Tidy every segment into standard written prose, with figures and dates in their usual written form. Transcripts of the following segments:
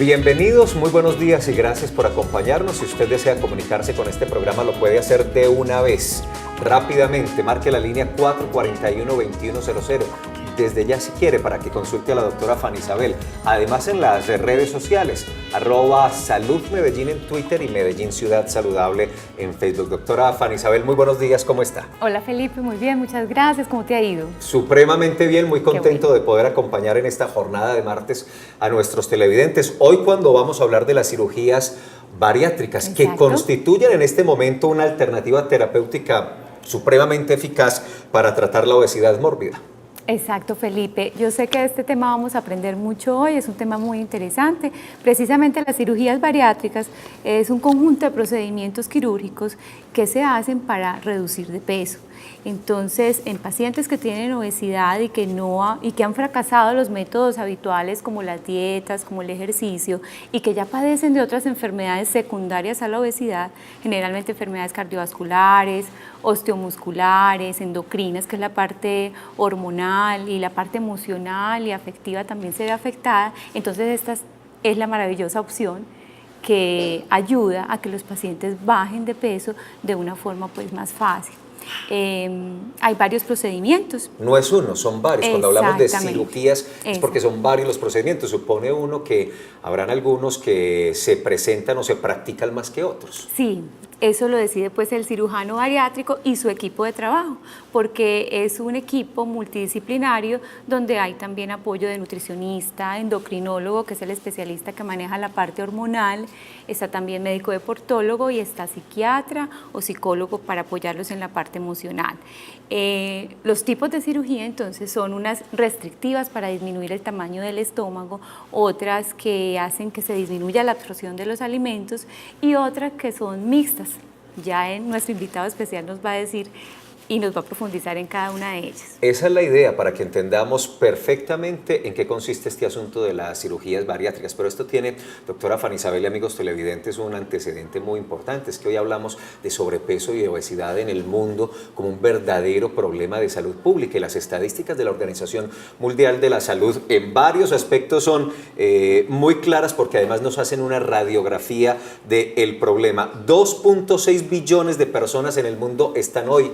Bienvenidos, muy buenos días y gracias por acompañarnos. Si usted desea comunicarse con este programa, lo puede hacer de una vez. Rápidamente, marque la línea 441-2100. Desde ya si quiere, para que consulte a la doctora Fanny Isabel. Además en las redes sociales, @Salud Medellín en Twitter y Medellín Ciudad Saludable en Facebook. Doctora Fanny Isabel, muy buenos días, ¿cómo está? Hola Felipe, muy bien, muchas gracias, ¿cómo te ha ido? Supremamente bien, muy contento de poder acompañar en esta jornada de martes a nuestros televidentes. Hoy cuando vamos a hablar de las cirugías bariátricas, que constituyen en este momento una alternativa terapéutica supremamente eficaz para tratar la obesidad mórbida. Exacto, Felipe. Yo sé que de este tema vamos a aprender mucho hoy, es un tema muy interesante. Precisamente las cirugías bariátricas es un conjunto de procedimientos quirúrgicos que se hacen para reducir de peso. Entonces, en pacientes que tienen obesidad y que han fracasado los métodos habituales como las dietas, como el ejercicio, y que ya padecen de otras enfermedades secundarias a la obesidad, generalmente enfermedades cardiovasculares, osteomusculares, endocrinas, que es la parte hormonal, y la parte emocional y afectiva también se ve afectada. Entonces, esta es la maravillosa opción que ayuda a que los pacientes bajen de peso de una forma más fácil. Hay varios procedimientos. No es uno, son varios. Cuando hablamos de cirugías es porque son varios los procedimientos. Supone uno que habrán algunos que se presentan o se practican más que otros. Sí, eso lo decide el cirujano bariátrico y su equipo de trabajo, porque es un equipo multidisciplinario donde hay también apoyo de nutricionista, endocrinólogo, que es el especialista que maneja la parte hormonal, está también médico deportólogo y está psiquiatra o psicólogo para apoyarlos en la parte emocional. Los tipos de cirugía entonces son unas restrictivas para disminuir el tamaño del estómago, otras que hacen que se disminuya la absorción de los alimentos y otras que son mixtas. Ya nuestro invitado especial nos va a decir y nos va a profundizar en cada una de ellas. Esa es la idea, para que entendamos perfectamente en qué consiste este asunto de las cirugías bariátricas. Pero esto tiene, doctora Fanny Isabel y amigos televidentes, un antecedente muy importante. Es que hoy hablamos de sobrepeso y de obesidad en el mundo como un verdadero problema de salud pública. Y las estadísticas de la Organización Mundial de la Salud en varios aspectos son muy claras, porque además nos hacen una radiografía del problema. 2.6 billones de personas en el mundo están hoy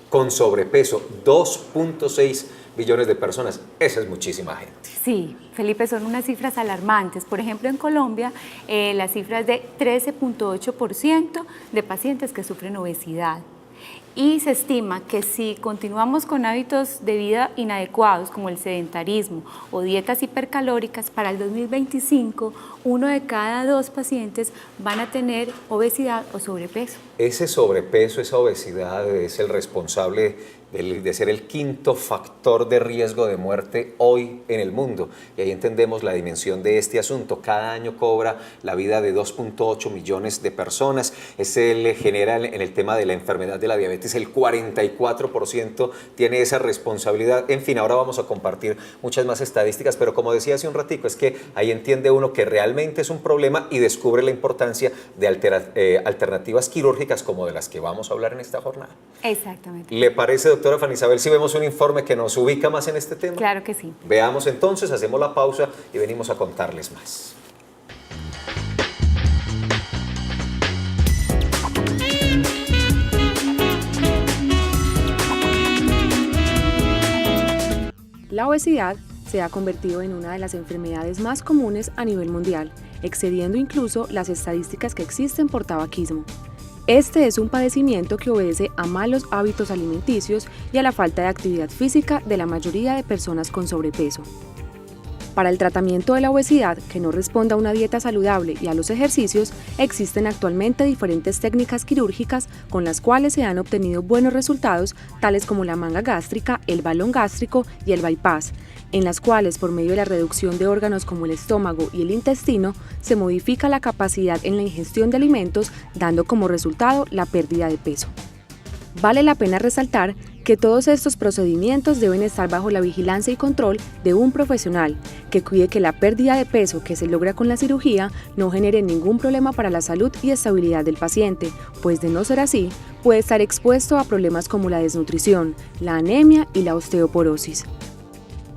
con sobrepeso, 2.6 billones de personas, esa es muchísima gente. Sí, Felipe, son unas cifras alarmantes. Por ejemplo, en Colombia, la cifra es de 13.8% de pacientes que sufren obesidad. Y se estima que si continuamos con hábitos de vida inadecuados como el sedentarismo o dietas hipercalóricas, para el 2025 1 de cada 2 pacientes van a tener obesidad o sobrepeso. Ese sobrepeso, esa obesidad es el responsable de ser el 5º factor de riesgo de muerte hoy en el mundo. Y ahí entendemos la dimensión de este asunto. Cada año cobra la vida de 2.8 millones de personas. Ese le genera en el tema de la enfermedad de la diabetes, el 44% tiene esa responsabilidad. En fin, ahora vamos a compartir muchas más estadísticas, pero como decía hace un ratico, es que ahí entiende uno que realmente es un problema y descubre la importancia de alternativas quirúrgicas como de las que vamos a hablar en esta jornada. Exactamente. ¿Le parece, doctora Fanny Isabel, si vemos un informe que nos ubica más en este tema? Claro que sí. Veamos entonces, hacemos la pausa y venimos a contarles más. La obesidad se ha convertido en una de las enfermedades más comunes a nivel mundial, excediendo incluso las estadísticas que existen por tabaquismo. Este es un padecimiento que obedece a malos hábitos alimenticios y a la falta de actividad física de la mayoría de personas con sobrepeso. Para el tratamiento de la obesidad que no responda a una dieta saludable y a los ejercicios, existen actualmente diferentes técnicas quirúrgicas con las cuales se han obtenido buenos resultados, tales como la manga gástrica, el balón gástrico y el bypass, en las cuales, por medio de la reducción de órganos como el estómago y el intestino, se modifica la capacidad en la ingestión de alimentos, dando como resultado la pérdida de peso. Vale la pena resaltar que todos estos procedimientos deben estar bajo la vigilancia y control de un profesional que cuide que la pérdida de peso que se logra con la cirugía no genere ningún problema para la salud y estabilidad del paciente, pues de no ser así, puede estar expuesto a problemas como la desnutrición, la anemia y la osteoporosis.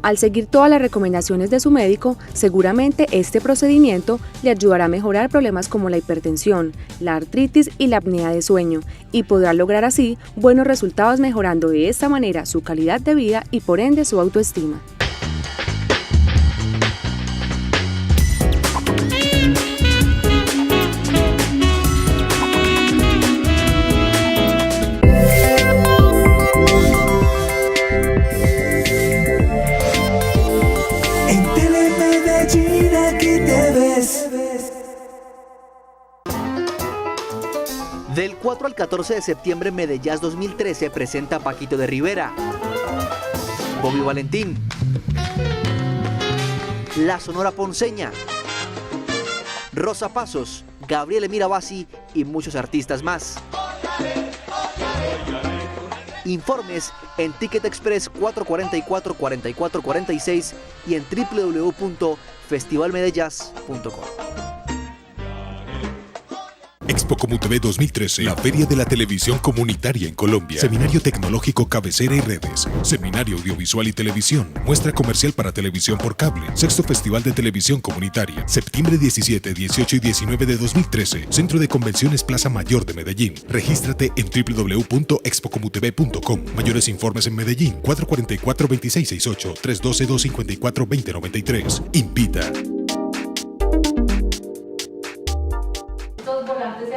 Al seguir todas las recomendaciones de su médico, seguramente este procedimiento le ayudará a mejorar problemas como la hipertensión, la artritis y la apnea de sueño, y podrá lograr así buenos resultados mejorando de esta manera su calidad de vida y por ende su autoestima. Del 4 al 14 de septiembre, Medellín 2013 presenta Paquito de Rivera, Bobby Valentín, La Sonora Ponceña, Rosa Pasos, Gabriel Mirabasi y muchos artistas más. Informes en Ticket Express 444-4446 y en www.festivalmedellín.com. Expo Comutv 2013, la Feria de la Televisión Comunitaria en Colombia. Seminario Tecnológico Cabecera y Redes. Seminario Audiovisual y Televisión. Muestra comercial para televisión por cable. Sexto Festival de Televisión Comunitaria. Septiembre 17, 18 y 19 de 2013. Centro de Convenciones Plaza Mayor de Medellín. Regístrate en www.expocomutv.com. Mayores informes en Medellín. 444-2668. 312-254-2093. Invita.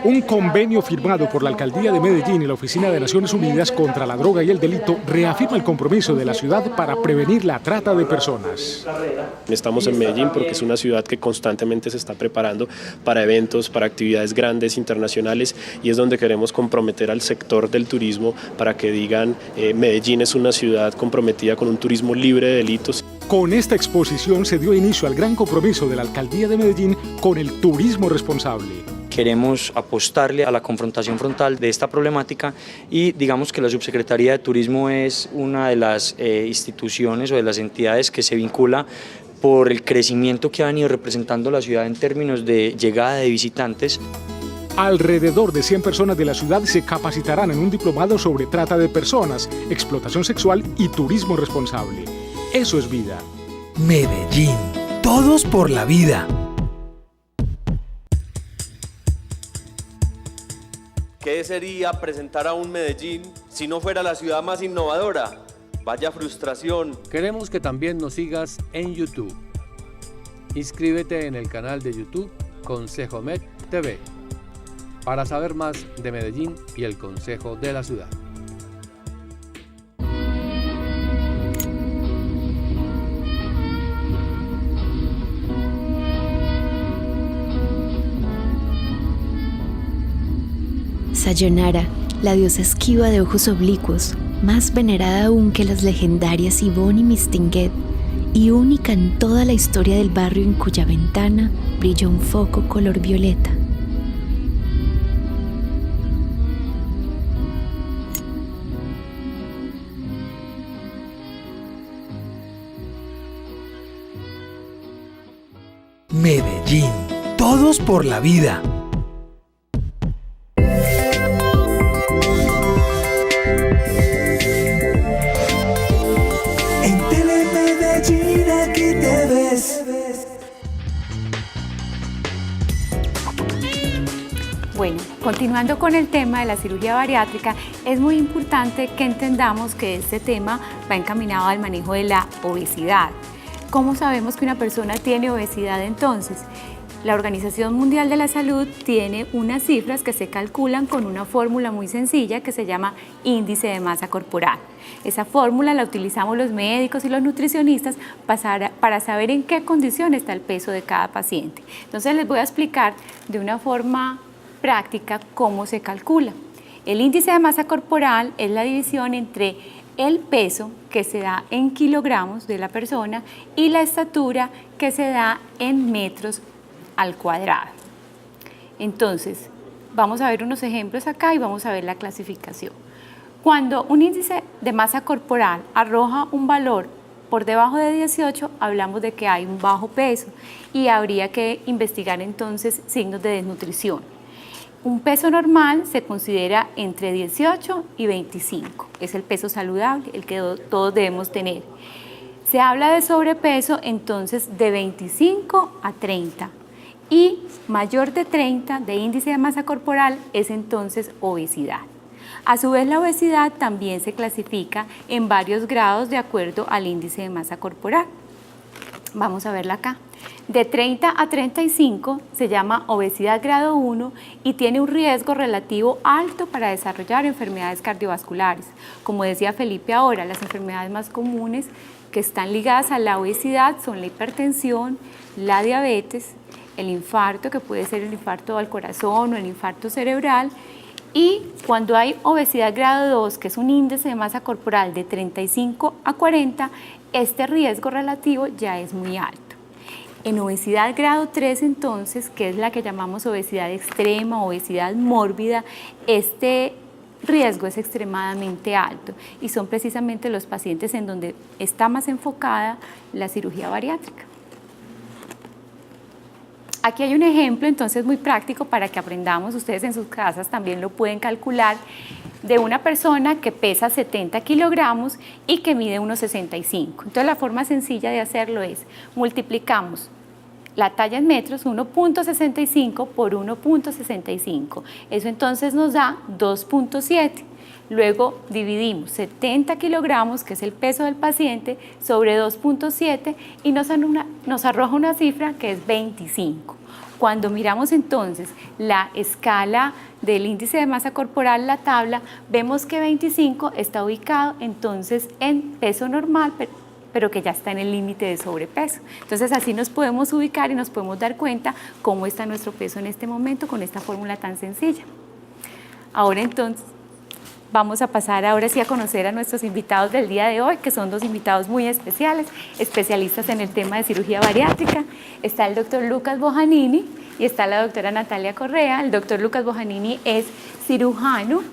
Un convenio firmado por la Alcaldía de Medellín y la Oficina de Naciones Unidas contra la Droga y el Delito reafirma el compromiso de la ciudad para prevenir la trata de personas. Estamos en Medellín porque es una ciudad que constantemente se está preparando para eventos, para actividades grandes internacionales, y es donde queremos comprometer al sector del turismo para que digan Medellín es una ciudad comprometida con un turismo libre de delitos. Con esta exposición se dio inicio al gran compromiso de la Alcaldía de Medellín con el turismo responsable. Queremos apostarle a la confrontación frontal de esta problemática y digamos que la Subsecretaría de Turismo es una de las instituciones o de las entidades que se vincula por el crecimiento que ha venido representando la ciudad en términos de llegada de visitantes. Alrededor de 100 personas de la ciudad se capacitarán en un diplomado sobre trata de personas, explotación sexual y turismo responsable. Eso es vida. Medellín, todos por la vida. ¿Qué sería presentar a un Medellín si no fuera la ciudad más innovadora? Vaya frustración. Queremos que también nos sigas en YouTube. Inscríbete en el canal de YouTube Consejo Med TV para saber más de Medellín y el Consejo de la Ciudad. Sayonara, la diosa esquiva de ojos oblicuos, más venerada aún que las legendarias Yvonne y Mistinguet, y única en toda la historia del barrio en cuya ventana brilla un foco color violeta. Medellín, todos por la vida. Bueno, continuando con el tema de la cirugía bariátrica, es muy importante que entendamos que este tema va encaminado al manejo de la obesidad. ¿Cómo sabemos que una persona tiene obesidad entonces? La Organización Mundial de la Salud tiene unas cifras que se calculan con una fórmula muy sencilla que se llama índice de masa corporal. Esa fórmula la utilizamos los médicos y los nutricionistas para saber en qué condición está el peso de cada paciente. Entonces les voy a explicar de una forma práctica cómo se calcula. El índice de masa corporal es la división entre el peso que se da en kilogramos de la persona y la estatura que se da en metros al cuadrado. Entonces, vamos a ver unos ejemplos acá y vamos a ver la clasificación. Cuando un índice de masa corporal arroja un valor por debajo de 18, hablamos de que hay un bajo peso y habría que investigar entonces signos de desnutrición. Un peso normal se considera entre 18 y 25, es el peso saludable, el que todos debemos tener. Se habla de sobrepeso entonces de 25 a 30 y mayor de 30 de índice de masa corporal es entonces obesidad. A su vez, la obesidad también se clasifica en varios grados de acuerdo al índice de masa corporal. Vamos a verla acá. De 30 a 35 se llama obesidad grado 1 y tiene un riesgo relativo alto para desarrollar enfermedades cardiovasculares. Como decía Felipe ahora, las enfermedades más comunes que están ligadas a la obesidad son la hipertensión, la diabetes, el infarto, que puede ser el infarto al corazón o el infarto cerebral. Y cuando hay obesidad grado 2, que es un índice de masa corporal de 35 a 40, este riesgo relativo ya es muy alto. En obesidad grado 3, entonces, que es la que llamamos obesidad extrema, obesidad mórbida, este riesgo es extremadamente alto y son precisamente los pacientes en donde está más enfocada la cirugía bariátrica. Aquí hay un ejemplo entonces muy práctico para que aprendamos, ustedes en sus casas también lo pueden calcular, de una persona que pesa 70 kilogramos y que mide 1,65. Entonces la forma sencilla de hacerlo es, multiplicamos la talla en metros, 1.65 por 1.65. Eso entonces nos da 2.7. Luego dividimos 70 kilogramos, que es el peso del paciente, sobre 2.7 y nos arroja una cifra que es 25. Cuando miramos entonces la escala del índice de masa corporal, la tabla, vemos que 25 está ubicado entonces en peso normal, pero que ya está en el límite de sobrepeso. Entonces así nos podemos ubicar y nos podemos dar cuenta cómo está nuestro peso en este momento con esta fórmula tan sencilla. Ahora entonces vamos a pasar ahora sí a conocer a nuestros invitados del día de hoy, que son dos invitados muy especiales, especialistas en el tema de cirugía bariátrica. Está el doctor Lucas Bojanini y está la doctora Natalia Correa. El doctor Lucas Bojanini es cirujano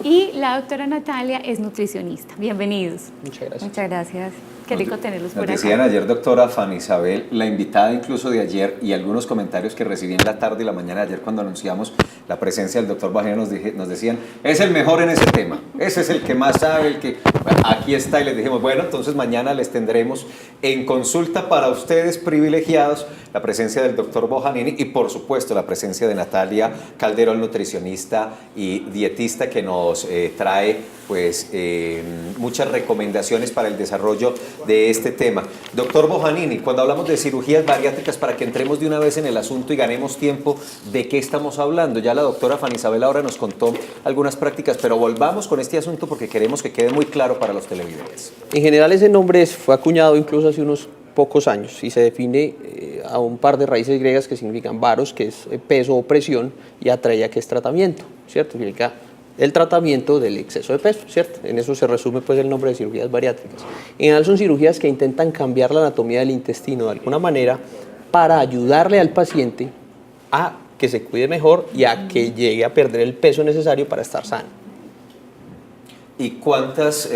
y la doctora Natalia es nutricionista. Bienvenidos. Muchas gracias. Muchas gracias. Qué rico tenerlos por acá. Nos decían ayer, doctora Fanny Isabel, la invitada incluso de ayer, y algunos comentarios que recibí en la tarde y la mañana de ayer cuando anunciamos la presencia del doctor Bajeno, nos decían, es el mejor en ese tema, ese es el que más sabe, el que... Bueno, aquí está, y les dijimos, bueno, entonces mañana les tendremos en consulta para ustedes privilegiados la presencia del doctor Bojanini y por supuesto la presencia de Natalia Calderón, nutricionista y dietista, que nos trae pues muchas recomendaciones para el desarrollo de este tema. Doctor Bojanini, cuando hablamos de cirugías bariátricas, para que entremos de una vez en el asunto y ganemos tiempo, ¿de qué estamos hablando? Ya la doctora Fanny Isabel ahora nos contó algunas prácticas, pero volvamos con este asunto porque queremos que quede muy claro para los televidentes. En general ese nombre fue acuñado incluso hace unos pocos años y se define a un par de raíces griegas que significan baros, que es peso o presión, y atreia, que es tratamiento, ¿cierto? Significa el tratamiento del exceso de peso, ¿cierto? En eso se resume pues el nombre de cirugías bariátricas. En general son cirugías que intentan cambiar la anatomía del intestino de alguna manera para ayudarle al paciente a que se cuide mejor y a que llegue a perder el peso necesario para estar sano. ¿Y cuántos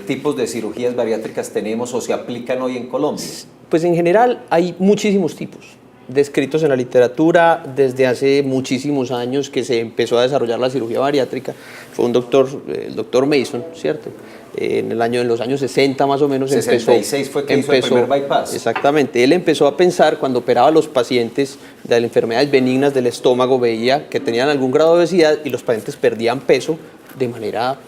tipos de cirugías bariátricas tenemos o se aplican hoy en Colombia? Pues en general hay muchísimos tipos descritos en la literatura desde hace muchísimos años que se empezó a desarrollar la cirugía bariátrica. Fue un doctor, el doctor Mason, ¿cierto? En los años 60 más o menos 66 fue que hizo el primer bypass. Exactamente, él empezó a pensar cuando operaba a los pacientes de las enfermedades benignas del estómago, veía que tenían algún grado de obesidad y los pacientes perdían peso de manera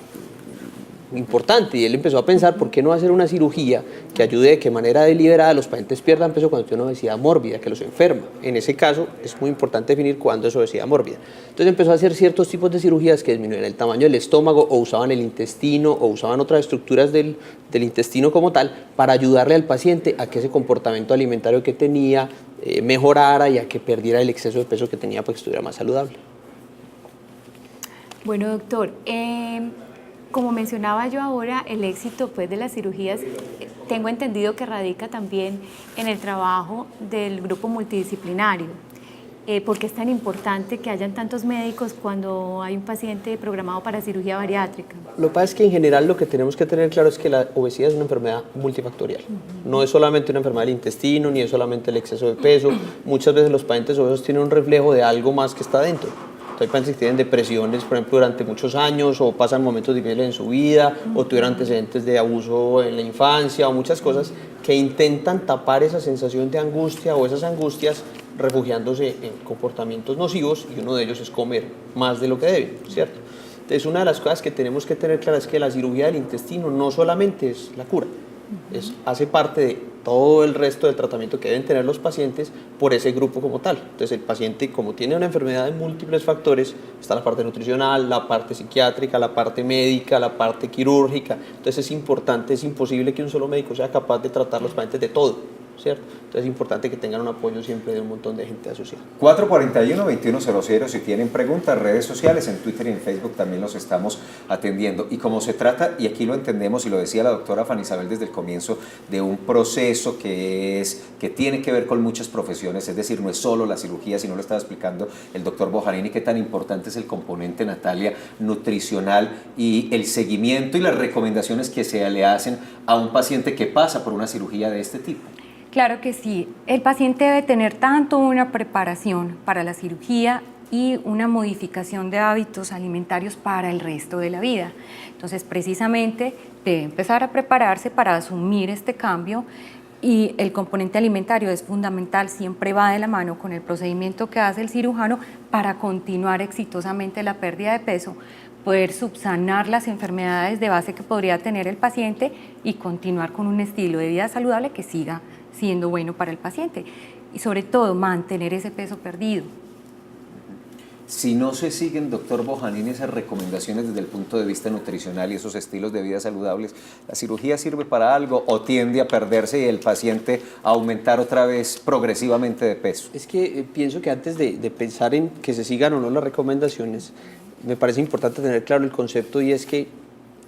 importante, y él empezó a pensar por qué no hacer una cirugía que ayude de que manera deliberada los pacientes pierdan peso cuando tienen una obesidad mórbida, que los enferma. En ese caso es muy importante definir cuándo es obesidad mórbida. Entonces empezó a hacer ciertos tipos de cirugías que disminuían el tamaño del estómago o usaban el intestino o usaban otras estructuras del intestino como tal para ayudarle al paciente a que ese comportamiento alimentario que tenía mejorara y a que perdiera el exceso de peso que tenía para que estuviera más saludable. Bueno, doctor, como mencionaba yo ahora, el éxito pues, de las cirugías, tengo entendido que radica también en el trabajo del grupo multidisciplinario. ¿Por qué es tan importante que hayan tantos médicos cuando hay un paciente programado para cirugía bariátrica? Lo que pasa es que en general lo que tenemos que tener claro es que la obesidad es una enfermedad multifactorial. No es solamente una enfermedad del intestino, ni es solamente el exceso de peso. Muchas veces los pacientes obesos tienen un reflejo de algo más que está dentro. Entonces, hay pacientes que tienen depresiones, por ejemplo, durante muchos años, o pasan momentos difíciles en su vida, o tuvieron antecedentes de abuso en la infancia, o muchas cosas que intentan tapar esa sensación de angustia o esas angustias refugiándose en comportamientos nocivos, y uno de ellos es comer más de lo que deben, ¿cierto? Entonces, una de las cosas que tenemos que tener clara es que la cirugía del intestino no solamente es la cura, hace parte de todo el resto del tratamiento que deben tener los pacientes por ese grupo como tal. Entonces, el paciente, como tiene una enfermedad de múltiples factores, está la parte nutricional, la parte psiquiátrica, la parte médica, la parte quirúrgica. Entonces, es importante, es imposible que un solo médico sea capaz de tratar los pacientes de todo, ¿cierto? Entonces, es importante que tengan un apoyo siempre de un montón de gente asociada. 441-2100, si tienen preguntas, redes sociales, en Twitter y en Facebook también los estamos atendiendo. Y como se trata, y aquí lo entendemos, y lo decía la doctora Fanny Isabel desde el comienzo, de un proceso que tiene que ver con muchas profesiones, es decir, no es solo la cirugía, sino lo estaba explicando el doctor Bojanini, qué tan importante es el componente, Natalia, nutricional, y el seguimiento y las recomendaciones que se le hacen a un paciente que pasa por una cirugía de este tipo. Claro que sí, el paciente debe tener tanto una preparación para la cirugía y una modificación de hábitos alimentarios para el resto de la vida. Entonces, precisamente debe empezar a prepararse para asumir este cambio, y el componente alimentario es fundamental, siempre va de la mano con el procedimiento que hace el cirujano para continuar exitosamente la pérdida de peso, poder subsanar las enfermedades de base que podría tener el paciente y continuar con un estilo de vida saludable que siga siendo bueno para el paciente, y sobre todo mantener ese peso perdido. Si no se siguen, doctor Bojanini, esas recomendaciones desde el punto de vista nutricional y esos estilos de vida saludables, ¿la cirugía sirve para algo o tiende a perderse y el paciente a aumentar otra vez progresivamente de peso? Es que pienso que antes de pensar en que se sigan o no las recomendaciones, me parece importante tener claro el concepto, y es que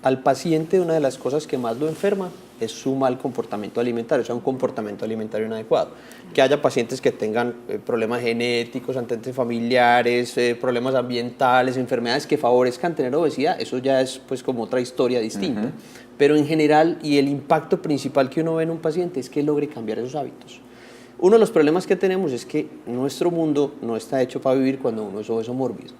al paciente una de las cosas que más lo enferma es su mal comportamiento alimentario, o sea, un comportamiento alimentario inadecuado. Que haya pacientes que tengan problemas genéticos, antecedentes familiares, problemas ambientales, enfermedades que favorezcan tener obesidad, eso ya es pues como otra historia distinta. Pero en general, y el impacto principal que uno ve en un paciente es que logre cambiar esos hábitos. Uno de los problemas que tenemos es que nuestro mundo no está hecho para vivir cuando uno es obeso mórbido.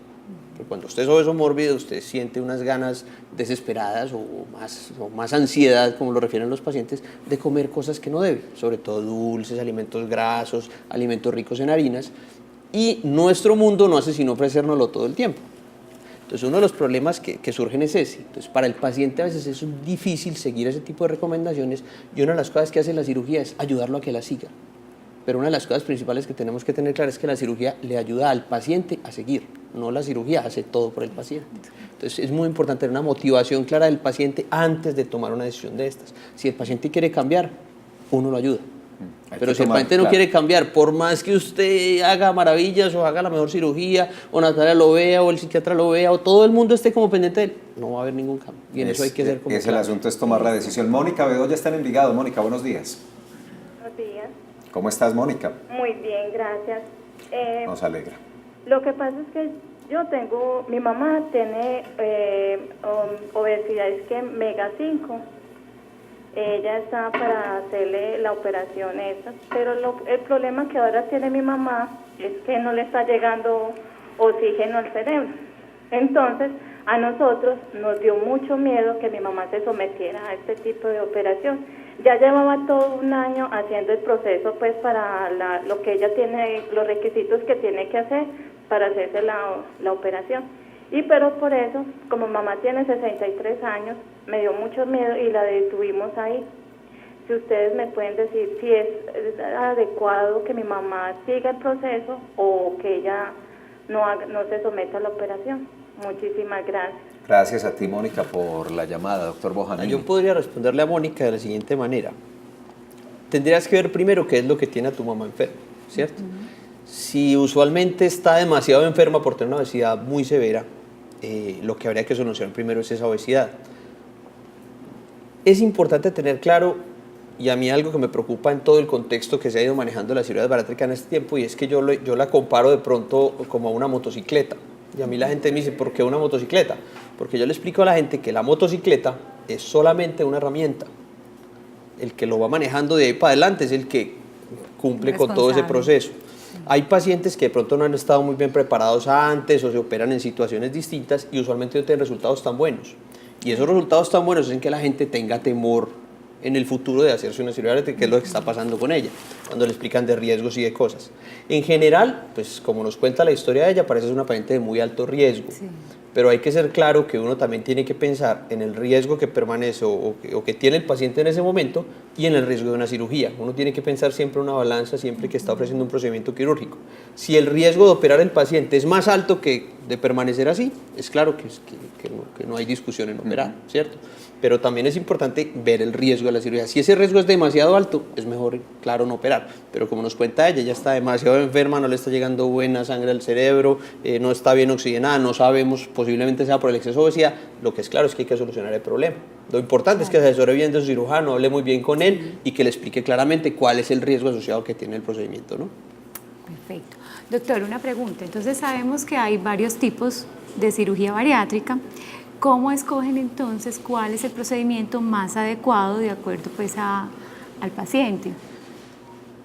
Cuando usted es obeso mórbido, usted siente unas ganas desesperadas o más ansiedad, como lo refieren los pacientes, de comer cosas que no debe, sobre todo dulces, alimentos grasos, alimentos ricos en harinas, y nuestro mundo no hace sino ofrecérnoslo todo el tiempo. Entonces, uno de los problemas que surgen es ese. Entonces, para el paciente a veces es difícil seguir ese tipo de recomendaciones, y una de las cosas que hace la cirugía es ayudarlo a que la siga. Pero una de las cosas principales que tenemos que tener claro es que la cirugía le ayuda al paciente a seguir, no la cirugía hace todo por el paciente. Entonces, es muy importante tener una motivación clara del paciente antes de tomar una decisión de estas. Si el paciente quiere cambiar, uno lo ayuda. Pero si el paciente no quiere cambiar, por más que usted haga maravillas o haga la mejor cirugía, o Natalia lo vea, o el psiquiatra lo vea, o todo el mundo esté como pendiente de él, no va a haber ningún cambio. Y en eso hay que ser como el asunto es tomar la decisión. Mónica Bedoya está en Envigado. Mónica, buenos días. Buenos días. ¿Cómo estás, Mónica? Muy bien, gracias. Nos alegra. Lo que pasa es que mi mamá tiene obesidad, es que Mega 5. Ella está para hacerle la operación esa, pero el problema que ahora tiene mi mamá es que no le está llegando oxígeno al cerebro. Entonces, a nosotros nos dio mucho miedo que mi mamá se sometiera a este tipo de operación. Ya llevaba todo un año haciendo el proceso pues para lo que ella tiene, los requisitos que tiene que hacer para hacerse la operación. Pero por eso, como mamá tiene 63 años, me dio mucho miedo y la detuvimos ahí. Si ustedes me pueden decir si es adecuado que mi mamá siga el proceso o que ella no se someta a la operación. Muchísimas gracias. Gracias a ti, Mónica, por la llamada, doctor Bojanini. Yo podría responderle a Mónica de la siguiente manera. Tendrías que ver primero qué es lo que tiene a tu mamá enferma, ¿cierto? Si usualmente está demasiado enferma por tener una obesidad muy severa, lo que habría que solucionar primero es esa obesidad. Es importante tener claro, y a mí algo que me preocupa en todo el contexto que se ha ido manejando la cirugía bariátrica en este tiempo, y es que yo la comparo de pronto como a una motocicleta. Y a mí la gente me dice, ¿por qué una motocicleta? Porque yo le explico a la gente que la motocicleta es solamente una herramienta. El que lo va manejando de ahí para adelante es el que cumple con todo ese proceso. Hay pacientes que de pronto no han estado muy bien preparados antes o se operan en situaciones distintas y usualmente no tienen resultados tan buenos. Y esos resultados tan buenos hacen que la gente tenga temor en el futuro de hacerse una cirugía bariátrica, que es lo que está pasando con ella, cuando le explican de riesgos y de cosas. En general, pues como nos cuenta la historia de ella, parece ser una paciente de muy alto riesgo. Sí. Pero hay que ser claro que uno también tiene que pensar en el riesgo que permanece o que tiene el paciente en ese momento y en el riesgo de una cirugía. Uno tiene que pensar siempre una balanza siempre que está ofreciendo un procedimiento quirúrgico. Si el riesgo de operar al paciente es más alto que de permanecer así, es claro que no hay discusión en operar, ¿cierto? Pero también es importante ver el riesgo de la cirugía. Si ese riesgo es demasiado alto, es mejor, claro, no operar. Pero como nos cuenta ella, ella está demasiado enferma, no le está llegando buena sangre al cerebro, no está bien oxigenada, no sabemos, posiblemente sea por el exceso de obesidad. Lo que es claro es que hay que solucionar el problema. Lo importante es que se asesore bien de su cirujano, hable muy bien con él y que le explique claramente cuál es el riesgo asociado que tiene el procedimiento, ¿no? Perfecto. Doctor, una pregunta. Entonces sabemos que hay varios tipos de cirugía bariátrica. ¿Cómo escogen entonces cuál es el procedimiento más adecuado de acuerdo pues al paciente?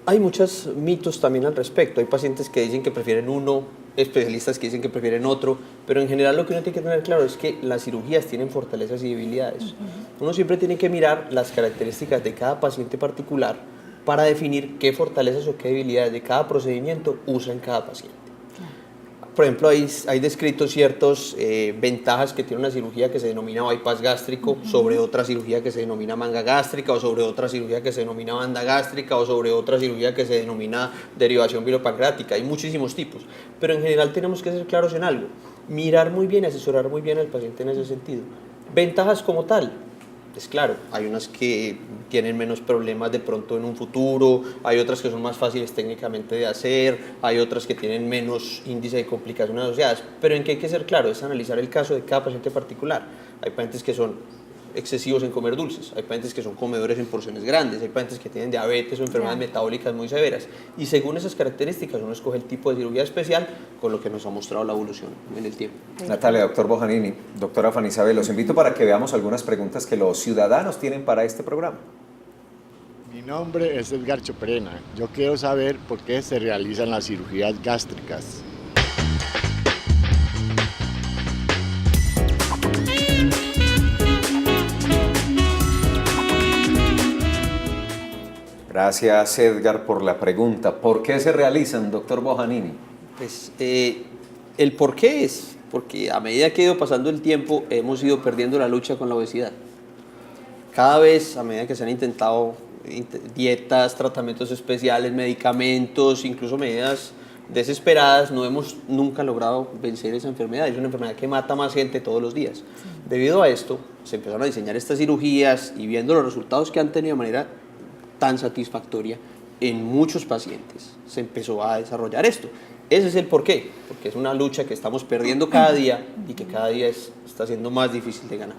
Hay muchos mitos también al respecto. Hay pacientes que dicen que prefieren uno, especialistas que dicen que prefieren otro, pero en general lo que uno tiene que tener claro es que las cirugías tienen fortalezas y debilidades. Uno siempre tiene que mirar las características de cada paciente particular para definir qué fortalezas o qué debilidades de cada procedimiento usa en cada paciente. Por ejemplo, hay descritos ciertas ventajas que tiene una cirugía que se denomina bypass gástrico sobre otra cirugía que se denomina manga gástrica o sobre otra cirugía que se denomina banda gástrica o sobre otra cirugía que se denomina derivación bilipancreática. Hay muchísimos tipos, pero en general tenemos que ser claros en algo. Mirar muy bien, asesorar muy bien al paciente en ese sentido. Ventajas como tal. Es claro, hay unas que tienen menos problemas de pronto en un futuro, hay otras que son más fáciles técnicamente de hacer, hay otras que tienen menos índice de complicaciones asociadas, pero en que hay que ser claro es analizar el caso de cada paciente particular. Hay pacientes que son excesivos en comer dulces, hay pacientes que son comedores en porciones grandes, hay pacientes que tienen diabetes o enfermedades metabólicas muy severas y según esas características uno escoge el tipo de cirugía especial con lo que nos ha mostrado la evolución en el tiempo. Natalia, doctor Bojanini, doctora Fanny Isabel, los invito para que veamos algunas preguntas que los ciudadanos tienen para este programa. Mi nombre es Edgar Choperena. Yo quiero saber por qué se realizan las cirugías gástricas. Gracias, Edgar, por la pregunta. ¿Por qué se realizan, doctor Bojanini? Pues el por qué es porque a medida que ha ido pasando el tiempo hemos ido perdiendo la lucha con la obesidad. Cada vez, a medida que se han intentado dietas, tratamientos especiales, medicamentos, incluso medidas desesperadas, no hemos nunca logrado vencer esa enfermedad. Es una enfermedad que mata más gente todos los días. Debido a esto, se empezaron a diseñar estas cirugías y viendo los resultados que han tenido de manera tan satisfactoria en muchos pacientes, se empezó a desarrollar esto. Ese es el porqué, porque es una lucha que estamos perdiendo cada día y que cada día está siendo más difícil de ganar.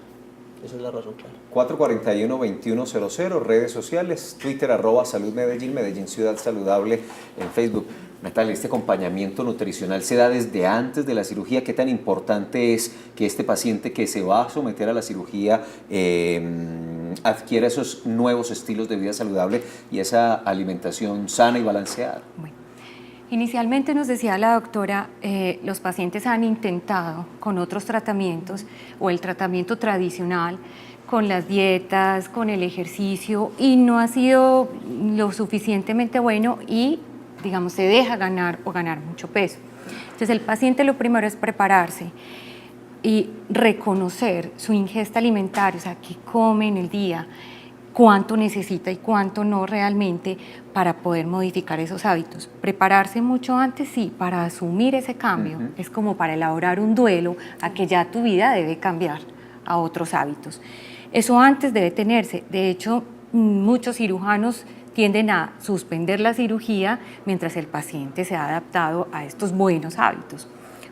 Esa es la razón clara. 441-2100, redes sociales, Twitter, @Salud Medellín, Medellín Ciudad Saludable en Facebook. Natalia, este acompañamiento nutricional se da desde antes de la cirugía. ¿Qué tan importante es que este paciente que se va a someter a la cirugía adquiera esos nuevos estilos de vida saludable y esa alimentación sana y balanceada? Bueno, inicialmente nos decía la doctora, los pacientes han intentado con otros tratamientos o el tratamiento tradicional, con las dietas, con el ejercicio y no ha sido lo suficientemente bueno y digamos, se deja ganar o ganar mucho peso. Entonces el paciente lo primero es prepararse y reconocer su ingesta alimentaria, o sea, qué come en el día, cuánto necesita y cuánto no realmente para poder modificar esos hábitos. Prepararse mucho antes, sí, para asumir ese cambio, es como para elaborar un duelo a que ya tu vida debe cambiar a otros hábitos. Eso antes debe tenerse. De hecho, muchos cirujanos tienden a suspender la cirugía mientras el paciente se ha adaptado a estos buenos hábitos.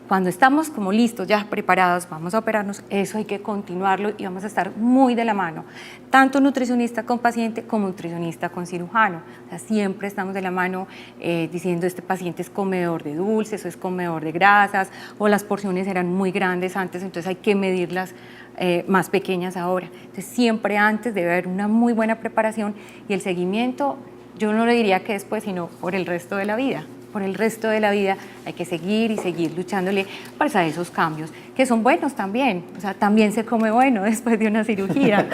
Cuando estamos como listos, ya preparados, vamos a operarnos, eso hay que continuarlo y vamos a estar muy de la mano, tanto nutricionista con paciente como nutricionista con cirujano. O sea, siempre estamos de la mano diciendo este paciente es comedor de dulces o es comedor de grasas o las porciones eran muy grandes antes, entonces hay que medirlas más pequeñas ahora. Entonces siempre antes debe haber una muy buena preparación y el seguimiento, yo no le diría que después, sino por el resto de la vida, por el resto de la vida, hay que seguir y seguir luchándole pues, a esos cambios, que son buenos también, o sea, también se come bueno después de una cirugía.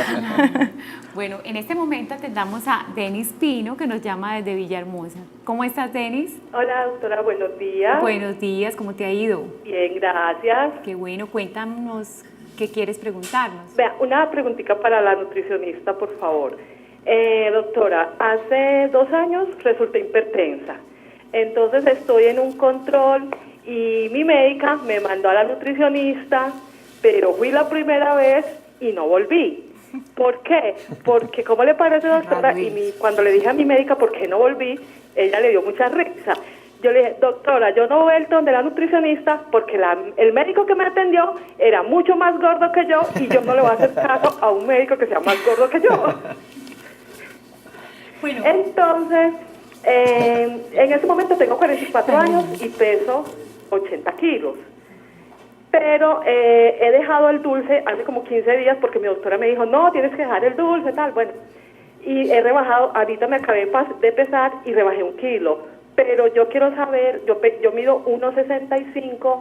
Bueno, en este momento atendamos a Denis Pino, que nos llama desde Villahermosa. ¿Cómo estás, Denis? Hola, doctora, buenos días. Buenos días, ¿cómo te ha ido? Bien, gracias. Qué bueno, cuéntanos qué quieres preguntarnos. Vea, una preguntita para la nutricionista, por favor. Doctora, hace 2 años resulté hipertensa, entonces estoy en un control y mi médica me mandó a la nutricionista, pero fui la primera vez y no volví. ¿Por qué? Porque, ¿cómo le parece, doctora? Y cuando le dije a mi médica por qué no volví, ella le dio mucha risa. Yo le dije, doctora, yo no he vuelto donde la nutricionista porque el médico que me atendió era mucho más gordo que yo y yo no le voy a hacer caso a un médico que sea más gordo que yo. Bueno. Entonces, en ese momento tengo 44 años y peso 80 kilos. Pero he dejado el dulce hace como 15 días porque mi doctora me dijo, no, tienes que dejar el dulce, tal, bueno. Y he rebajado, ahorita me acabé de pesar y rebajé 1 kilo. Pero yo quiero saber, yo mido 1,65,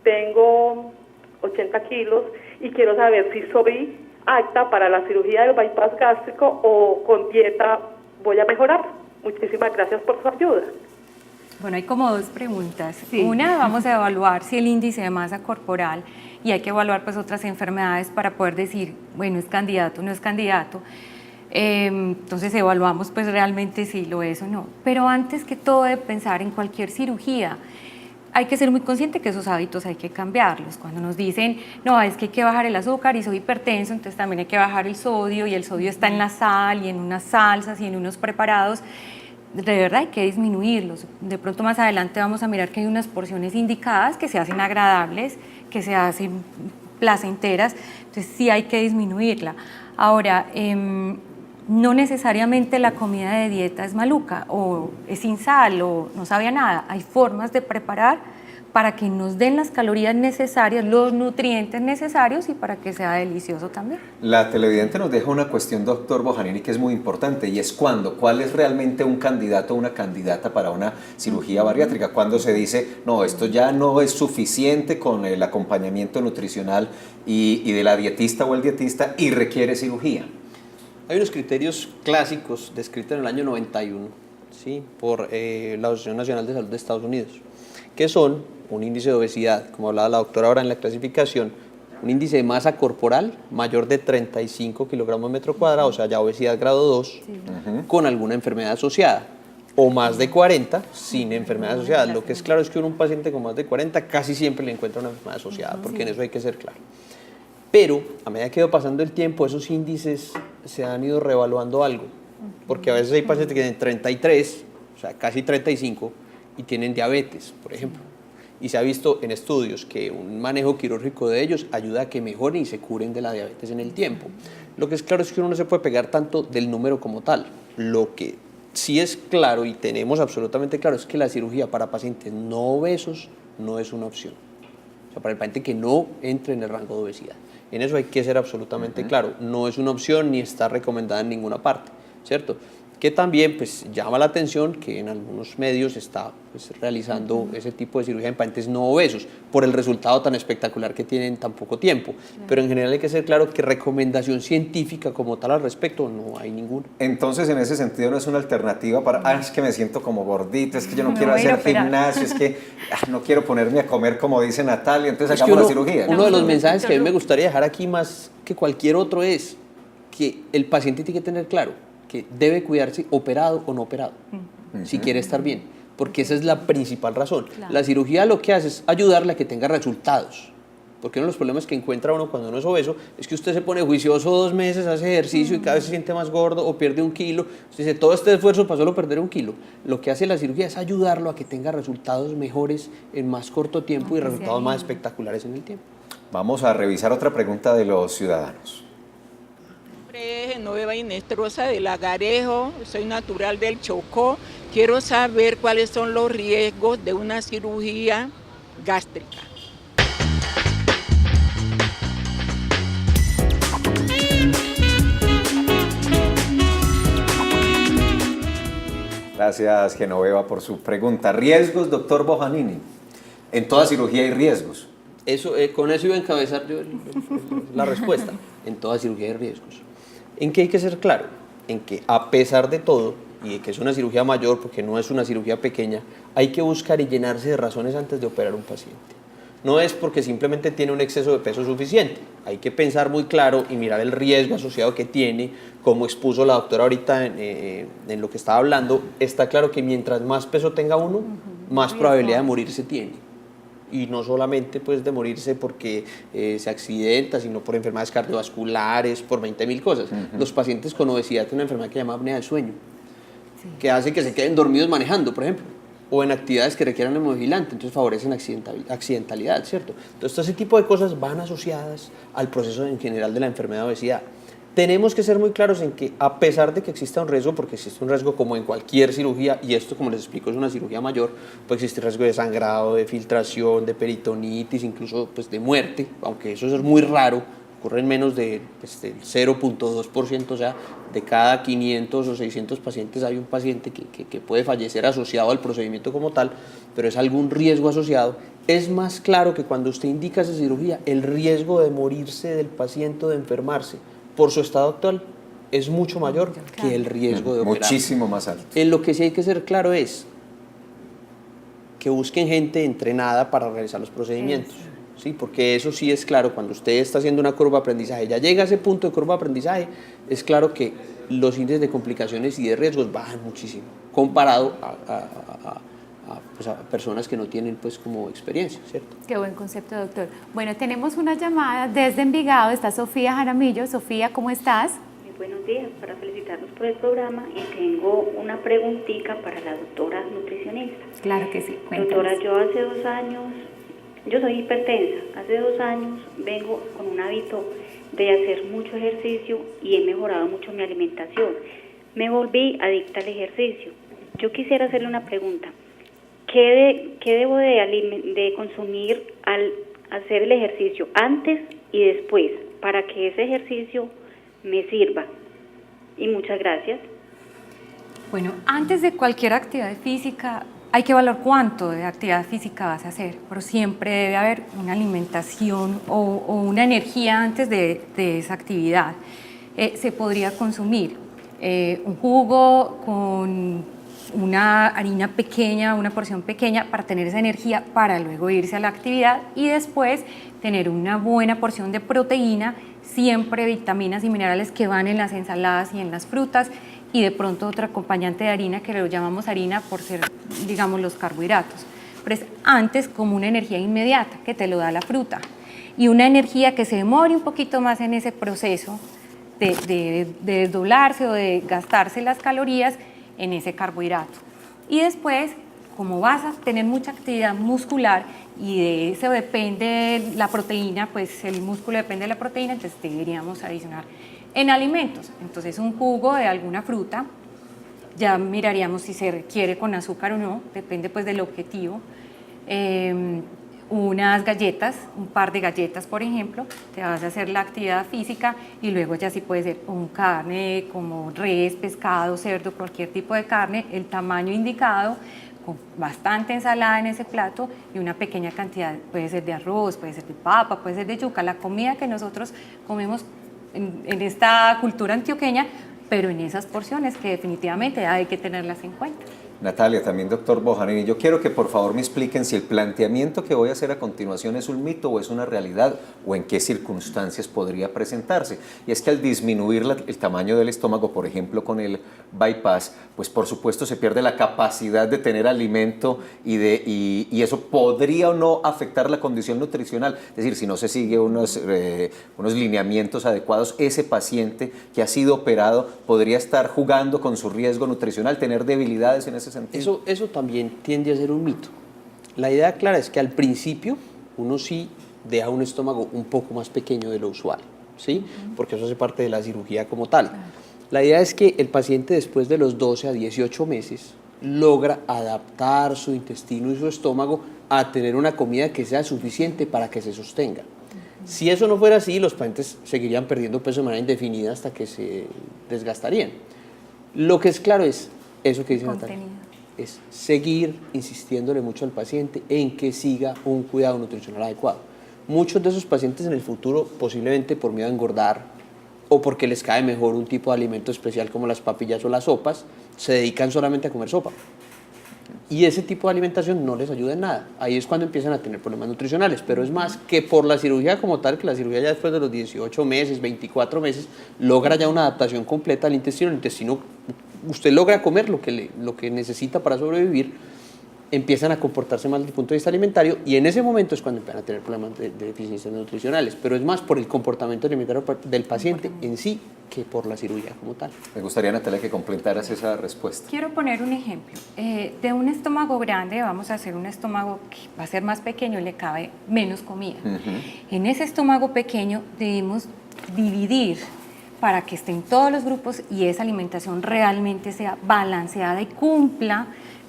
tengo 80 kilos y quiero saber si soy apta para la cirugía del bypass gástrico o con dieta voy a mejorar. Muchísimas gracias por su ayuda. Bueno, hay como 2 preguntas. Sí. Una, vamos a evaluar si el índice de masa corporal y hay que evaluar pues otras enfermedades para poder decir, bueno, es candidato o no es candidato. Entonces evaluamos pues realmente si lo es o no. Pero antes que todo de pensar en cualquier cirugía, hay que ser muy consciente que esos hábitos hay que cambiarlos. Cuando nos dicen, no, es que hay que bajar el azúcar y soy hipertenso, entonces también hay que bajar el sodio y el sodio está en la sal y en unas salsas y en unos preparados. De verdad hay que disminuirlos. De pronto más adelante vamos a mirar que hay unas porciones indicadas que se hacen agradables, que se hacen placenteras, entonces sí hay que disminuirla. Ahora, no necesariamente la comida de dieta es maluca o es sin sal o no sabe a nada. Hay formas de preparar para que nos den las calorías necesarias, los nutrientes necesarios y para que sea delicioso también. La televidente nos deja una cuestión, doctor Bojanini, que es muy importante y es cuál es realmente un candidato o una candidata para una cirugía bariátrica. Cuando se dice, no, esto ya no es suficiente con el acompañamiento nutricional y de la dietista o el dietista y requiere cirugía. Hay unos criterios clásicos descritos en el año 91, ¿sí? Por la Asociación Nacional de Salud de Estados Unidos, que son un índice de obesidad, como hablaba la doctora ahora en la clasificación, un índice de masa corporal mayor de 35 kilogramos metro cuadrado, o sea, ya obesidad grado 2, sí. Con alguna enfermedad asociada, o más de 40 sin enfermedad asociada. Lo que es claro es que un paciente con más de 40 casi siempre le encuentra una enfermedad asociada, porque en eso hay que ser claro. Pero a medida que va pasando el tiempo, esos índices se han ido reevaluando algo, porque a veces hay pacientes que tienen 33, o sea, casi 35, y tienen diabetes, por ejemplo. Y se ha visto en estudios que un manejo quirúrgico de ellos ayuda a que mejoren y se curen de la diabetes en el tiempo. Lo que es claro es que uno no se puede pegar tanto del número como tal. Lo que sí es claro y tenemos absolutamente claro es que la cirugía para pacientes no obesos no es una opción. O sea, para el paciente que no entre en el rango de obesidad. En eso hay que ser absolutamente claro. No es una opción ni está recomendada en ninguna parte, ¿cierto? Que también pues, llama la atención que en algunos medios se está pues, realizando ese tipo de cirugía en pacientes no obesos por el resultado tan espectacular que tienen en tan poco tiempo. Pero en general hay que ser claro que recomendación científica como tal al respecto no hay ninguna. Entonces en ese sentido no es una alternativa para, es que me siento como gordito, es que yo no quiero hacer gimnasio, es que no quiero ponerme a comer como dice Natalia, entonces hagamos la cirugía. Uno de los mensajes que a mí me gustaría dejar aquí más que cualquier otro es que el paciente tiene que tener claro que debe cuidarse operado o no operado, si quiere estar bien, porque esa es la principal razón. Claro. La cirugía lo que hace es ayudarle a que tenga resultados, porque uno de los problemas que encuentra uno cuando uno es obeso es que usted se pone juicioso 2 meses, hace ejercicio y cada vez se siente más gordo o pierde 1 kilo, usted dice todo este esfuerzo para solo perder 1 kilo. Lo que hace la cirugía es ayudarlo a que tenga resultados mejores en más corto tiempo y resultados más espectaculares en el tiempo. Vamos a revisar otra pregunta de los ciudadanos. Genoveva Inestrosa de Lagarejo, soy natural del Chocó. Quiero saber cuáles son los riesgos de una cirugía gástrica. Gracias, Genoveva, por su pregunta. ¿Riesgos, doctor Bojanini? En toda cirugía hay riesgos. Con eso iba a encabezar yo la respuesta. En toda cirugía hay riesgos. ¿En qué hay que ser claro? En que a pesar de todo, y que es una cirugía mayor porque no es una cirugía pequeña, hay que buscar y llenarse de razones antes de operar a un paciente. No es porque simplemente tiene un exceso de peso suficiente. Hay que pensar muy claro y mirar el riesgo asociado que tiene, como expuso la doctora ahorita en lo que estaba hablando. Está claro que mientras más peso tenga uno, más probabilidad de morirse tiene. Y no solamente pues de morirse porque se accidenta, sino por enfermedades cardiovasculares, por 20.000 cosas. Los pacientes con obesidad tienen una enfermedad que se llama apnea del sueño, que hace que se queden dormidos manejando, por ejemplo, o en actividades que requieran hemovigilante, entonces favorecen accidentalidad, ¿cierto? Entonces, ese tipo de cosas van asociadas al proceso en general de la enfermedad de obesidad. Tenemos que ser muy claros en que, a pesar de que exista un riesgo, porque existe un riesgo como en cualquier cirugía, y esto, como les explico, es una cirugía mayor, puede existir riesgo de sangrado, de filtración, de peritonitis, incluso pues, de muerte, aunque eso es muy raro, ocurre en menos del 0.2%, o sea, de cada 500 o 600 pacientes hay un paciente que puede fallecer asociado al procedimiento como tal, pero es algún riesgo asociado. Es más claro que cuando usted indica esa cirugía, el riesgo de morirse del paciente o de enfermarse por su estado actual es mucho mayor que el riesgo de operar. Muchísimo más alto. En lo que sí hay que ser claro es que busquen gente entrenada para realizar los procedimientos. Sí, porque eso sí es claro, cuando usted está haciendo una curva de aprendizaje, ya llega a ese punto de curva de aprendizaje, es claro que los índices de complicaciones y de riesgos bajan muchísimo, comparado a personas que no tienen pues como experiencia, ¿cierto? Qué buen concepto, doctor. Bueno, tenemos una llamada desde Envigado, está Sofía Jaramillo. Sofía, ¿cómo estás? Buenos días, para felicitarnos por el programa, y tengo una preguntita para la doctora nutricionista. Claro que sí, cuéntanos. Doctora, yo hace 2 años, yo soy hipertensa, hace 2 años vengo con un hábito de hacer mucho ejercicio y he mejorado mucho mi alimentación. Me volví adicta al ejercicio. Yo quisiera hacerle una pregunta. ¿Qué debo de consumir al hacer el ejercicio antes y después para que ese ejercicio me sirva? Y muchas gracias. Bueno, antes de cualquier actividad física hay que evaluar cuánto de actividad física vas a hacer, pero siempre debe haber una alimentación o una energía antes de esa actividad. Se podría consumir un jugo con una harina pequeña, una porción pequeña para tener esa energía para luego irse a la actividad, y después tener una buena porción de proteína, siempre vitaminas y minerales que van en las ensaladas y en las frutas, y de pronto otro acompañante de harina que lo llamamos harina por ser, digamos, los carbohidratos. Pero es antes como una energía inmediata que te lo da la fruta, y una energía que se demore un poquito más en ese proceso de desdoblarse o de gastarse las calorías en ese carbohidrato. Y después, como vas a tener mucha actividad muscular y de eso depende la proteína, pues el músculo depende de la proteína, entonces deberíamos adicionar en alimentos. Entonces un jugo de alguna fruta, ya miraríamos si se requiere con azúcar o no, depende pues del objetivo. Unas galletas, un par de galletas por ejemplo, te vas a hacer la actividad física, y luego ya sí puede ser un carne como res, pescado, cerdo, cualquier tipo de carne, el tamaño indicado, con bastante ensalada en ese plato y una pequeña cantidad, puede ser de arroz, puede ser de papa, puede ser de yuca, la comida que nosotros comemos en esta cultura antioqueña, pero en esas porciones que definitivamente hay que tenerlas en cuenta. Natalia, también doctor Bojanini, yo quiero que por favor me expliquen si el planteamiento que voy a hacer a continuación es un mito o es una realidad, o en qué circunstancias podría presentarse. Y es que al disminuir el tamaño del estómago, por ejemplo con el bypass, pues por supuesto se pierde la capacidad de tener alimento y eso podría o no afectar la condición nutricional. Es decir, si no se sigue unos lineamientos adecuados, ese paciente que ha sido operado podría estar jugando con su riesgo nutricional, tener debilidades en ese sentido. Eso también tiende a ser un mito. La idea clara es que al principio uno sí deja un estómago un poco más pequeño de lo usual, ¿sí? Porque eso hace parte de la cirugía como tal. La idea es que el paciente después de los 12 a 18 meses logra adaptar su intestino y su estómago a tener una comida que sea suficiente para que se sostenga. Si eso no fuera así, los pacientes seguirían perdiendo peso de manera indefinida hasta que se desgastarían. Lo que es claro es eso que dice Natalia. Es seguir insistiéndole mucho al paciente en que siga un cuidado nutricional adecuado. Muchos de esos pacientes en el futuro, posiblemente por miedo a engordar o porque les cae mejor un tipo de alimento especial como las papillas o las sopas, se dedican solamente a comer sopa. Y ese tipo de alimentación no les ayuda en nada. Ahí es cuando empiezan a tener problemas nutricionales. Pero es más que por la cirugía como tal, que la cirugía ya después de los 18 meses, 24 meses, logra ya una adaptación completa al intestino. El intestino, usted logra comer lo que necesita para sobrevivir, empiezan a comportarse mal desde el punto de vista alimentario y en ese momento es cuando empiezan a tener problemas de deficiencias nutricionales. Pero es más por el comportamiento alimentario del paciente en sí que por la cirugía como tal. Me gustaría, Natalia, que completaras esa respuesta. Quiero poner un ejemplo. De un estómago grande vamos a hacer un estómago que va a ser más pequeño y le cabe menos comida. En ese estómago pequeño debemos dividir para que estén todos los grupos y esa alimentación realmente sea balanceada y cumpla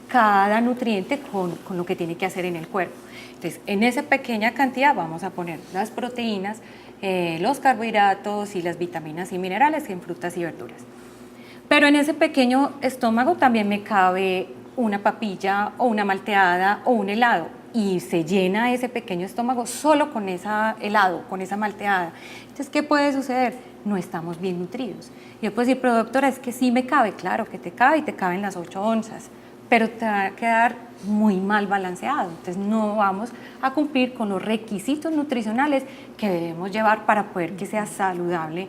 cada nutriente con lo que tiene que hacer en el cuerpo. Entonces, en esa pequeña cantidad vamos a poner las proteínas, los carbohidratos y las vitaminas y minerales en frutas y verduras. Pero en ese pequeño estómago también me cabe una papilla o una malteada o un helado y se llena ese pequeño estómago solo con ese helado, con esa malteada. Entonces, ¿qué puede suceder? No estamos bien nutridos. Yo puedo decir, pero doctora, es que sí me cabe. Claro que te cabe y te caben las 8 onzas, pero te va a quedar muy mal balanceado. Entonces no vamos a cumplir con los requisitos nutricionales que debemos llevar para poder que sea saludable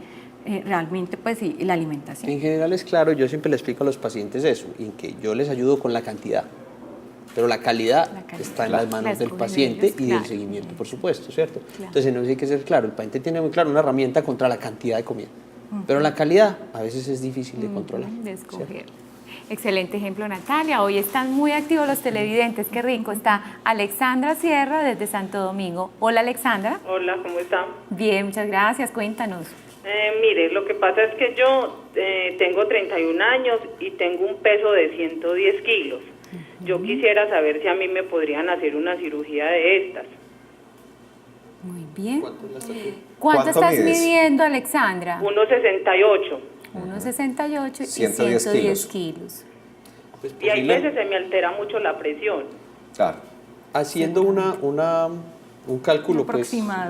realmente pues, sí, la alimentación. En general es claro, yo siempre le explico a los pacientes eso, en que yo les ayudo con la cantidad, pero la calidad está en las manos del paciente y del seguimiento, por supuesto, ¿cierto? Entonces en eso hay que ser claro, el paciente tiene muy claro una herramienta contra la cantidad de comida, pero la calidad a veces es difícil de controlar. De escoger. Excelente ejemplo, Natalia. Hoy están muy activos los televidentes. Qué rico. Está Alexandra Sierra desde Santo Domingo. Hola, Alexandra. Hola, ¿cómo está? Bien, muchas gracias. Cuéntanos. Mire, lo que pasa es que yo tengo 31 años y tengo un peso de 110 kilos. Yo quisiera saber si a mí me podrían hacer una cirugía de estas. Muy bien. ¿Cuánto estás midiendo, Alexandra? 1,68. 1,68 y 110 kilos. Pues y hay veces se me altera mucho la presión. Claro. Haciendo un cálculo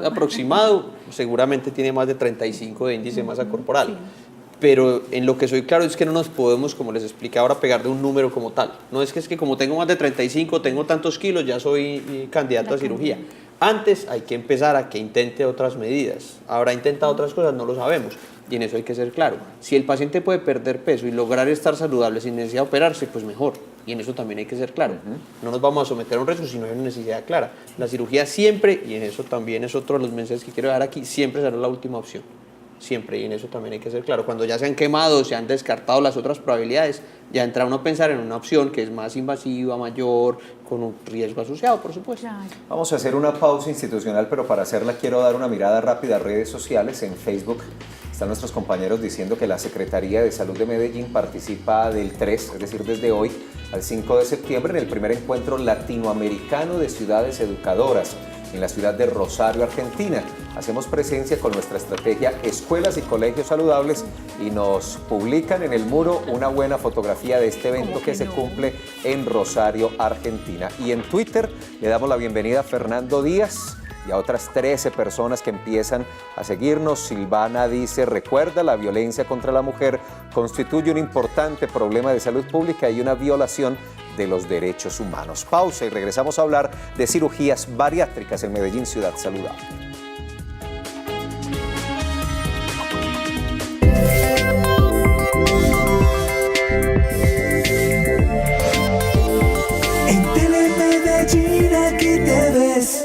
aproximado, seguramente tiene más de 35 de índice de masa corporal. Sí. Pero en lo que soy claro es que no nos podemos, como les expliqué ahora, pegar de un número como tal. No es que como tengo más de 35, tengo tantos kilos, ya soy candidato a cirugía. Antes hay que empezar a que intente otras medidas. Ahora intenta otras cosas, no lo sabemos. Y en eso hay que ser claro. Si el paciente puede perder peso y lograr estar saludable sin necesidad de operarse, pues mejor. Y en eso también hay que ser claro. No nos vamos a someter a un riesgo si no hay una necesidad clara. La cirugía siempre, y en eso también es otro de los mensajes que quiero dar aquí, siempre será la última opción. Siempre, y en eso también hay que ser claro. Cuando ya se han quemado, se han descartado las otras probabilidades, ya entra uno a pensar en una opción que es más invasiva, mayor, con un riesgo asociado, por supuesto. Vamos a hacer una pausa institucional, pero para hacerla quiero dar una mirada rápida a redes sociales. En Facebook están nuestros compañeros diciendo que la Secretaría de Salud de Medellín participa del 3, es decir, desde hoy al 5 de septiembre en el primer encuentro latinoamericano de ciudades educadoras en la ciudad de Rosario, Argentina. Hacemos presencia con nuestra estrategia Escuelas y Colegios Saludables y nos publican en el muro una buena fotografía de este evento que se cumple en Rosario, Argentina. Y en Twitter le damos la bienvenida a Fernando Díaz y a otras 13 personas que empiezan a seguirnos. Silvana dice, recuerda, la violencia contra la mujer constituye un importante problema de salud pública y una violación de los derechos humanos. Pausa y regresamos a hablar de cirugías bariátricas en Medellín, ciudad saludable. En Telemedellín aquí te ves.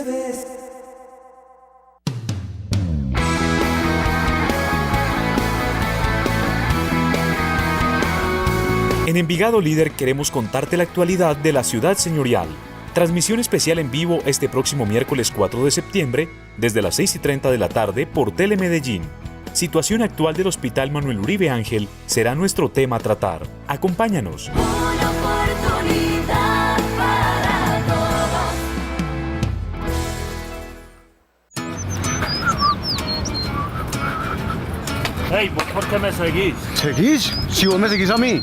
En Envigado Líder queremos contarte la actualidad de la ciudad señorial. Transmisión especial en vivo este próximo miércoles 4 de septiembre desde las 6:30 de la tarde por Telemedellín. Situación actual del Hospital Manuel Uribe Ángel será nuestro tema a tratar. Acompáñanos. Una oportunidad para todos. Hey, ¿vos por qué me seguís? ¿Seguís? Si vos me seguís a mí.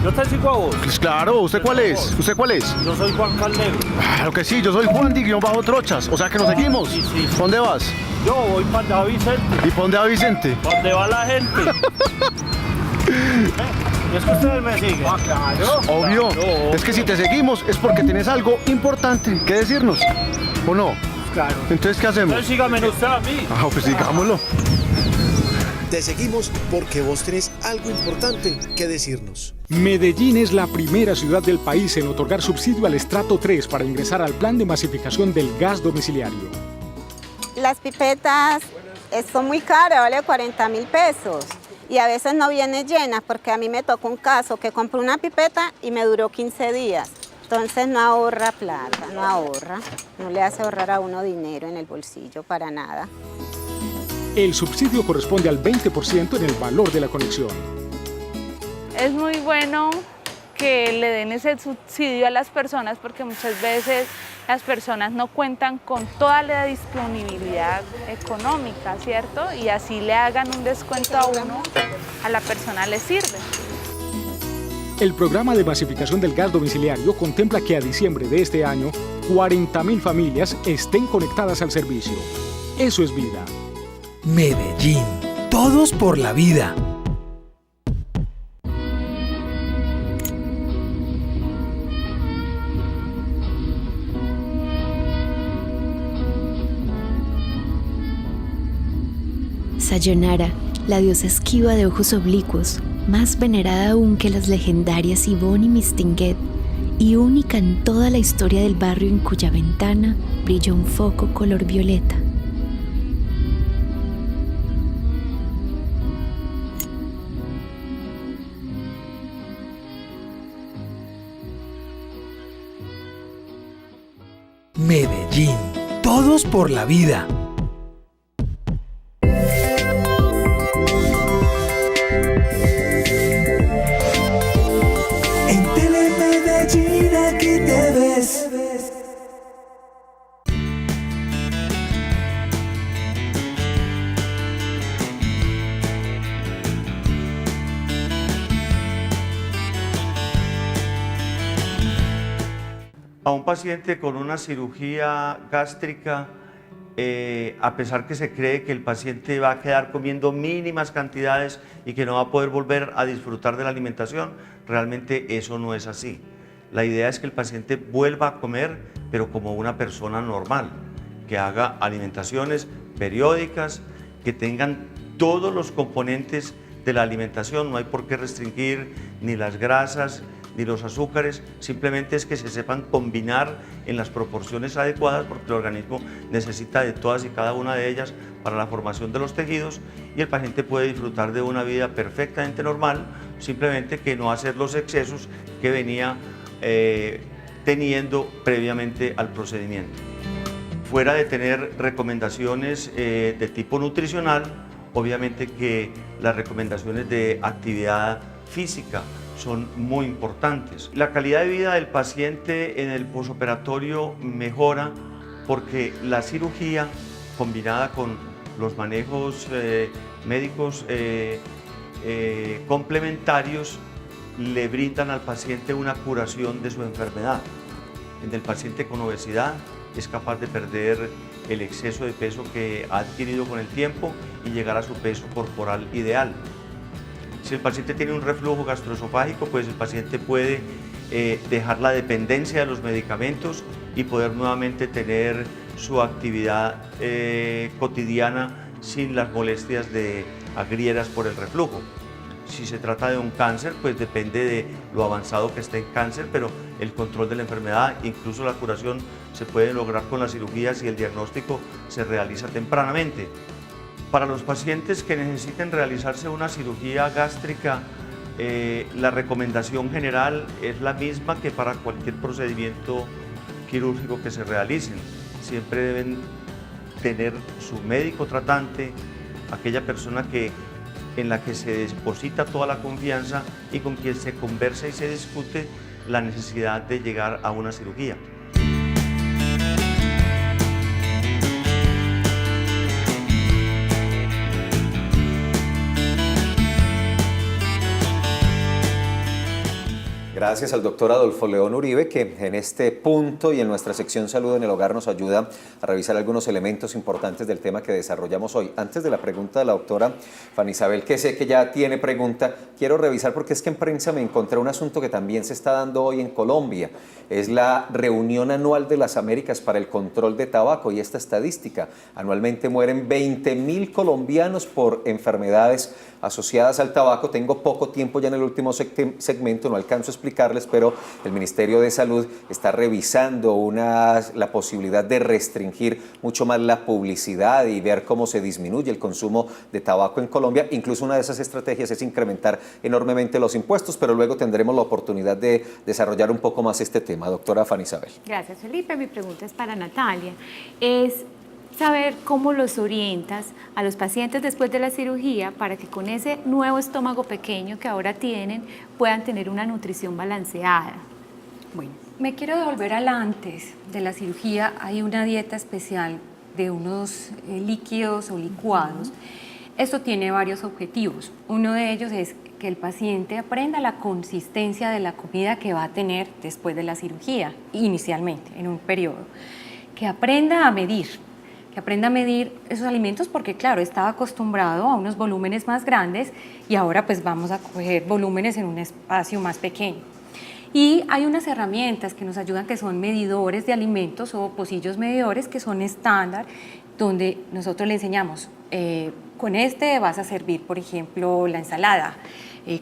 Yo te sigo a vos. Pues claro, ¿usted cuál es? ¿Usted cuál es? Yo soy Juan Caldero. Claro que sí, yo soy Juan Di-Trochas, o sea que nos seguimos. Sí, sí. ¿Dónde vas? Yo voy para donde va Vicente. ¿Y para dónde va Vicente? ¿Para dónde va la gente? ¿Y es que ustedes me siguen? Ah, claro. Obvio. Claro. Es que si te seguimos es porque tienes algo importante que decirnos, ¿o no? Claro. Entonces, ¿qué hacemos? Entonces sígame usted a mí. Ah, pues digámoslo. Te seguimos porque vos tenés algo importante que decirnos. Medellín es la primera ciudad del país en otorgar subsidio al estrato 3 para ingresar al plan de masificación del gas domiciliario. Las pipetas son muy caras, vale 40.000 pesos. Y a veces no viene llena porque a mí me tocó un caso que compré una pipeta y me duró 15 días. Entonces no ahorra plata, no ahorra. No le hace ahorrar a uno dinero en el bolsillo para nada. El subsidio corresponde al 20% en el valor de la conexión. Es muy bueno que le den ese subsidio a las personas porque muchas veces las personas no cuentan con toda la disponibilidad económica, ¿cierto? Y así le hagan un descuento a uno, a la persona le sirve. El programa de masificación del gas domiciliario contempla que a diciembre de este año 40.000 familias estén conectadas al servicio. Eso es vida. Medellín. Todos por la vida. Sayonara, la diosa esquiva de ojos oblicuos, más venerada aún que las legendarias Yvonne y Mistinguet, y única en toda la historia del barrio en cuya ventana brilla un foco color violeta. Medellín. Todos por la vida. En Telemedellín aquí te ves. A un paciente con una cirugía gástrica, a pesar que se cree que el paciente va a quedar comiendo mínimas cantidades y que no va a poder volver a disfrutar de la alimentación, realmente eso no es así. La idea es que el paciente vuelva a comer, pero como una persona normal, que haga alimentaciones periódicas, que tengan todos los componentes de la alimentación, no hay por qué restringir ni las grasas, ni los azúcares, simplemente es que se sepan combinar en las proporciones adecuadas porque el organismo necesita de todas y cada una de ellas para la formación de los tejidos y el paciente puede disfrutar de una vida perfectamente normal, simplemente que no hacer los excesos que venía teniendo previamente al procedimiento. Fuera de tener recomendaciones de tipo nutricional, obviamente que las recomendaciones de actividad física son muy importantes. La calidad de vida del paciente en el posoperatorio mejora porque la cirugía combinada con los manejos médicos complementarios le brindan al paciente una curación de su enfermedad. En el paciente con obesidad es capaz de perder el exceso de peso que ha adquirido con el tiempo y llegar a su peso corporal ideal. Si el paciente tiene un reflujo gastroesofágico, pues el paciente puede dejar la dependencia de los medicamentos y poder nuevamente tener su actividad cotidiana sin las molestias de agrieras por el reflujo. Si se trata de un cáncer, pues depende de lo avanzado que esté el cáncer, pero el control de la enfermedad, incluso la curación, se puede lograr con la cirugía si el diagnóstico se realiza tempranamente. Para los pacientes que necesiten realizarse una cirugía gástrica, la recomendación general es la misma que para cualquier procedimiento quirúrgico que se realicen. Siempre deben tener su médico tratante, aquella persona en la que se deposita toda la confianza y con quien se conversa y se discute la necesidad de llegar a una cirugía. Gracias al doctor Adolfo León Uribe, que en este punto y en nuestra sección Salud en el Hogar nos ayuda a revisar algunos elementos importantes del tema que desarrollamos hoy. Antes de la pregunta de la doctora Fanny Isabel, que sé que ya tiene pregunta, quiero revisar porque es que en prensa me encontré un asunto que también se está dando hoy en Colombia. Es la reunión anual de las Américas para el control de tabaco y esta estadística. Anualmente mueren 20.000 colombianos por enfermedades asociadas al tabaco. Tengo poco tiempo ya en el último segmento, no alcanzo a explicarles, pero el Ministerio de Salud está revisando la posibilidad de restringir mucho más la publicidad y ver cómo se disminuye el consumo de tabaco en Colombia. Incluso una de esas estrategias es incrementar enormemente los impuestos, pero luego tendremos la oportunidad de desarrollar un poco más este tema. Doctora Fanny Isabel. Gracias, Felipe. Mi pregunta es para Natalia. Es saber cómo los orientas a los pacientes después de la cirugía para que con ese nuevo estómago pequeño que ahora tienen puedan tener una nutrición balanceada. Bueno, me quiero devolver al antes de la cirugía. Hay una dieta especial de unos líquidos o licuados. Esto tiene varios objetivos. Uno de ellos es que el paciente aprenda la consistencia de la comida que va a tener después de la cirugía, inicialmente, en un periodo. Que aprenda a medir esos alimentos porque, claro, estaba acostumbrado a unos volúmenes más grandes y ahora pues vamos a coger volúmenes en un espacio más pequeño. Y hay unas herramientas que nos ayudan que son medidores de alimentos o pocillos medidores que son estándar, donde nosotros le enseñamos, con este vas a servir, por ejemplo, la ensalada,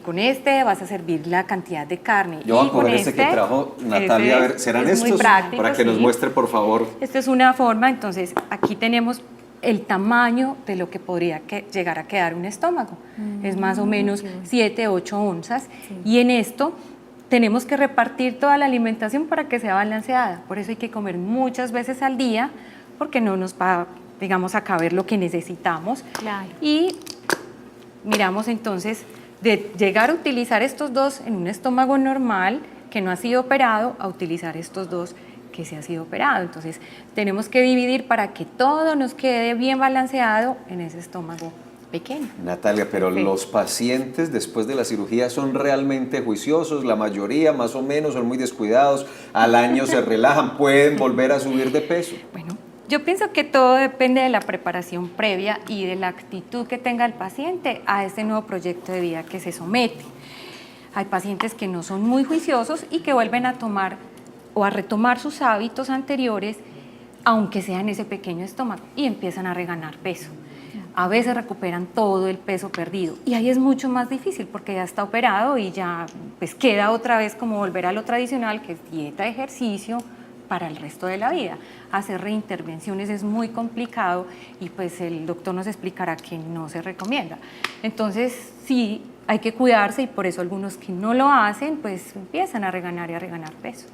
con este vas a servir la cantidad de carne. Yo voy a coger este que trajo Natalia, a ver, ¿serán estos? Práctico, para que nos muestre, por favor. Esta es una forma, entonces aquí tenemos el tamaño de lo que podría llegar a quedar un estómago. Es más o menos 7, 8 onzas. Sí. Y en esto tenemos que repartir toda la alimentación para que sea balanceada. Por eso hay que comer muchas veces al día, porque no nos va, digamos, a caber lo que necesitamos. Claro. Y miramos entonces de llegar a utilizar estos dos en un estómago normal que no ha sido operado a utilizar estos dos que se ha sido operado. Entonces tenemos que dividir para que todo nos quede bien balanceado en ese estómago pequeño. Natalia, pero sí, los pacientes después de la cirugía son realmente juiciosos, la mayoría más o menos son muy descuidados, al año se relajan, pueden volver a subir de peso. Bueno, yo pienso que todo depende de la preparación previa y de la actitud que tenga el paciente a este nuevo proyecto de vida que se somete. Hay pacientes que no son muy juiciosos y que vuelven a tomar o a retomar sus hábitos anteriores, aunque sea en ese pequeño estómago, y empiezan a reganar peso. A veces recuperan todo el peso perdido y ahí es mucho más difícil porque ya está operado y ya pues queda otra vez como volver a lo tradicional, que es dieta, ejercicio, para el resto de la vida. Hacer reintervenciones es muy complicado y pues el doctor nos explicará que no se recomienda. Entonces sí, hay que cuidarse y por eso algunos que no lo hacen pues empiezan a reganar y a reganar peso.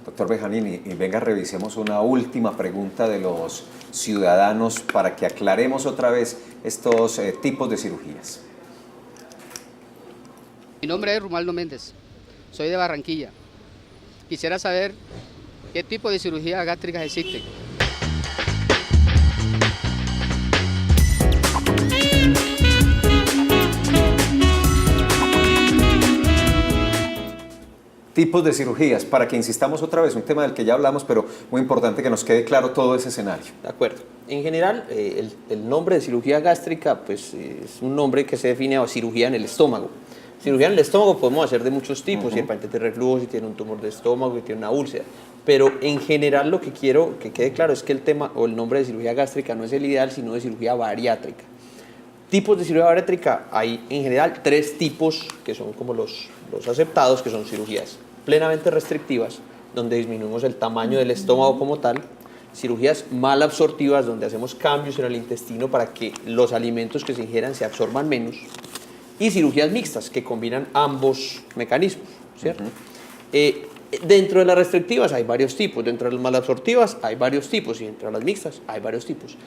Doctor Bejanini, y venga, revisemos una última pregunta de los ciudadanos para que aclaremos otra vez estos tipos de cirugías. Mi nombre es Romualdo Méndez, soy de Barranquilla. Quisiera saber qué tipo de cirugías gástricas existen. Tipos de cirugías, para que insistamos otra vez, un tema del que ya hablamos, pero muy importante que nos quede claro todo ese escenario. De acuerdo. En general, el nombre de cirugía gástrica pues, es un nombre que se define a cirugía en el estómago. Cirugía en el estómago podemos hacer de muchos tipos, si el paciente tiene reflujo, si tiene un tumor de estómago, si tiene una úlcera. Pero en general lo que quiero que quede claro es que el tema o el nombre de cirugía gástrica no es el ideal, sino de cirugía bariátrica. Tipos de cirugía bariátrica hay en general 3 tipos que son como los aceptados, que son cirugías plenamente restrictivas, donde disminuimos el tamaño del estómago como tal, cirugías mal absortivas, donde hacemos cambios en el intestino para que los alimentos que se ingieran se absorban menos, y cirugías mixtas, que combinan ambos mecanismos, ¿cierto? Dentro de las restrictivas hay varios tipos, dentro de las mal absortivas hay varios tipos, y dentro de las mixtas hay varios tipos.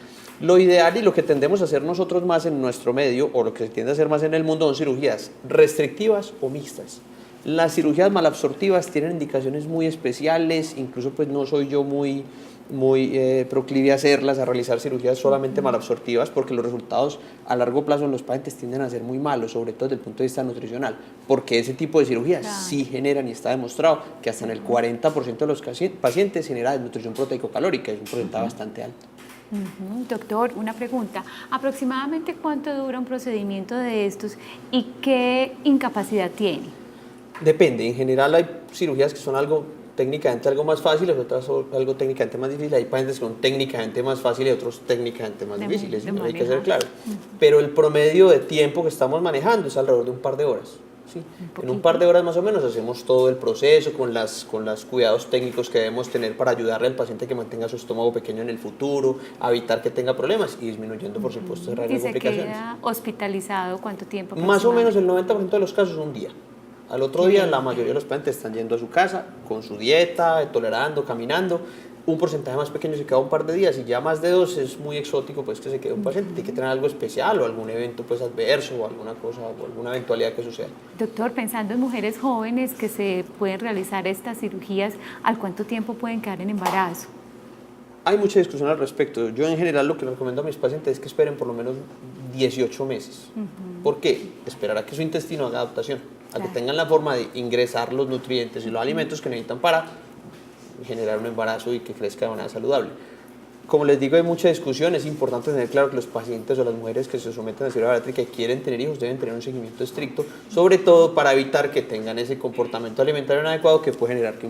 Lo ideal y lo que tendemos a hacer nosotros más en nuestro medio, o lo que se tiende a hacer más en el mundo, son cirugías restrictivas o mixtas. Las cirugías malabsortivas tienen indicaciones muy especiales, incluso pues no soy yo muy proclive a hacerlas, a realizar cirugías solamente malabsortivas, porque los resultados a largo plazo en los pacientes tienden a ser muy malos, sobre todo desde el punto de vista nutricional, porque ese tipo de cirugías sí generan, y está demostrado, que hasta en el 40% de los pacientes genera desnutrición proteico-calórica, es un porcentaje bastante alto. Doctor, una pregunta. ¿Aproximadamente cuánto dura un procedimiento de estos y qué incapacidad tiene? Depende, en general hay cirugías que son técnicamente algo más fáciles, otras son algo técnicamente más difíciles. Hay pacientes que son técnicamente más fáciles y otros técnicamente más difíciles, hay que ser claro. Pero el promedio de tiempo que estamos manejando es alrededor de un par de horas. ¿sí? En un par de horas más o menos hacemos todo el proceso con los cuidados técnicos que debemos tener para ayudarle al paciente que mantenga su estómago pequeño en el futuro, a evitar que tenga problemas y disminuyendo, por supuesto, el riesgo de complicaciones. ¿Y se queda hospitalizado cuánto tiempo? Más o menos el 90% de los casos un día. Al otro día la mayoría de los pacientes están yendo a su casa con su dieta, tolerando, caminando. Un porcentaje más pequeño se queda un par de días y ya más de 2 es muy exótico pues que se quede un paciente. Tiene que tener algo especial o algún evento pues adverso o alguna cosa o alguna eventualidad que suceda. Doctor, pensando en mujeres jóvenes que se pueden realizar estas cirugías, ¿al cuánto tiempo pueden quedar en embarazo? Hay mucha discusión al respecto. Yo en general lo que les recomiendo a mis pacientes es que esperen por lo menos 18 meses. ¿Por qué? Esperar a que su intestino haga adaptación, a que tengan la forma de ingresar los nutrientes y los alimentos que necesitan para generar un embarazo y que crezca de manera saludable. Como les digo, hay mucha discusión, es importante tener claro que los pacientes o las mujeres que se someten a cirugía bariátrica y quieren tener hijos deben tener un seguimiento estricto, sobre todo para evitar que tengan ese comportamiento alimentario inadecuado que puede generar que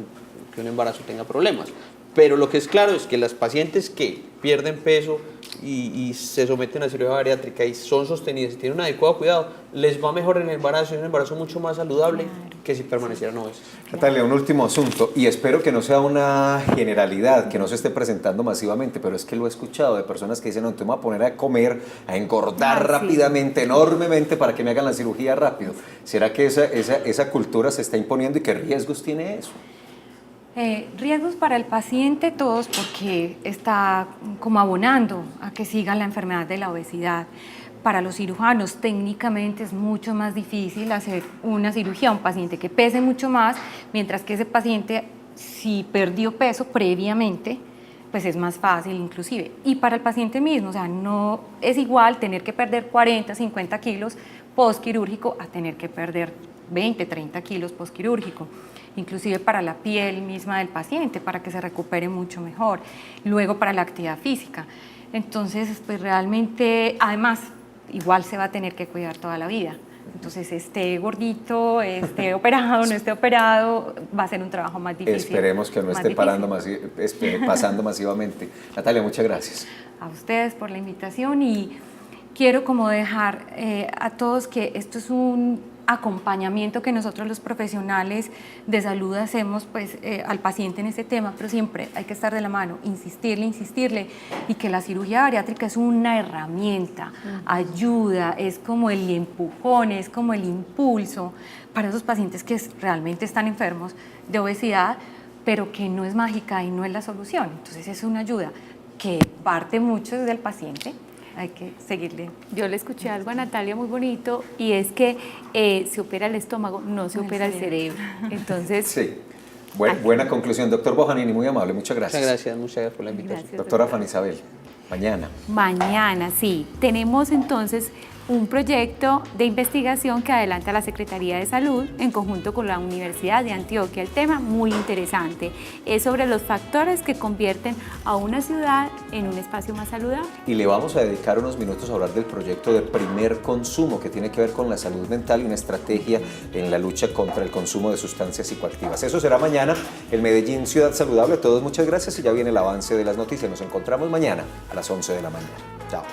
un embarazo tenga problemas. Pero lo que es claro es que las pacientes que pierden peso y se someten a cirugía bariátrica y son sostenidas y tienen un adecuado cuidado, les va mejor en el embarazo, y un embarazo mucho más saludable que si permanecieran obesos. Natalia, un último asunto, y espero que no sea una generalidad, que no se esté presentando masivamente, pero es que lo he escuchado de personas que dicen, no, te voy a poner a comer, a engordar rápidamente, enormemente, para que me hagan la cirugía rápido. ¿Será que esa cultura se está imponiendo y qué riesgos tiene eso? Riesgos para el paciente todos, porque está como abonando a que siga la enfermedad de la obesidad. Para los cirujanos técnicamente es mucho más difícil hacer una cirugía a un paciente que pese mucho más, mientras que ese paciente, si perdió peso previamente, pues es más fácil inclusive. Y para el paciente mismo, o sea, no es igual tener que perder 40, 50 kilos postquirúrgico a tener que perder 20, 30 kilos postquirúrgico. Inclusive para la piel misma del paciente, para que se recupere mucho mejor. Luego para la actividad física. Entonces, pues realmente, además, igual se va a tener que cuidar toda la vida. Entonces, esté gordito, esté operado, no esté operado, va a ser un trabajo más difícil. Esperemos que no esté pasando masivamente. Natalia, muchas gracias. A ustedes por la invitación y quiero como dejar a todos que esto es un acompañamiento que nosotros los profesionales de salud hacemos pues, al paciente en este tema, pero siempre hay que estar de la mano, insistirle y que la cirugía bariátrica es una herramienta, ayuda, es como el empujón, es como el impulso para esos pacientes que realmente están enfermos de obesidad, pero que no es mágica y no es la solución. Entonces es una ayuda que parte mucho desde el paciente. Hay que seguirle. Yo le escuché algo a Natalia muy bonito y es que se opera el estómago, no se opera el cerebro. Entonces, sí. Buena conclusión. Doctor Bojanini, muy amable, muchas gracias. Muchas gracias por la invitación. Gracias, doctora Fanny Isabel, mañana. Mañana, sí. Tenemos entonces un proyecto de investigación que adelanta la Secretaría de Salud en conjunto con la Universidad de Antioquia. El tema muy interesante es sobre los factores que convierten a una ciudad en un espacio más saludable. Y le vamos a dedicar unos minutos a hablar del proyecto de Primer Consumo, que tiene que ver con la salud mental y una estrategia en la lucha contra el consumo de sustancias psicoactivas. Eso será mañana en Medellín Ciudad Saludable. A todos muchas gracias y ya viene el avance de las noticias. Nos encontramos mañana a las 11 de la mañana. Chao.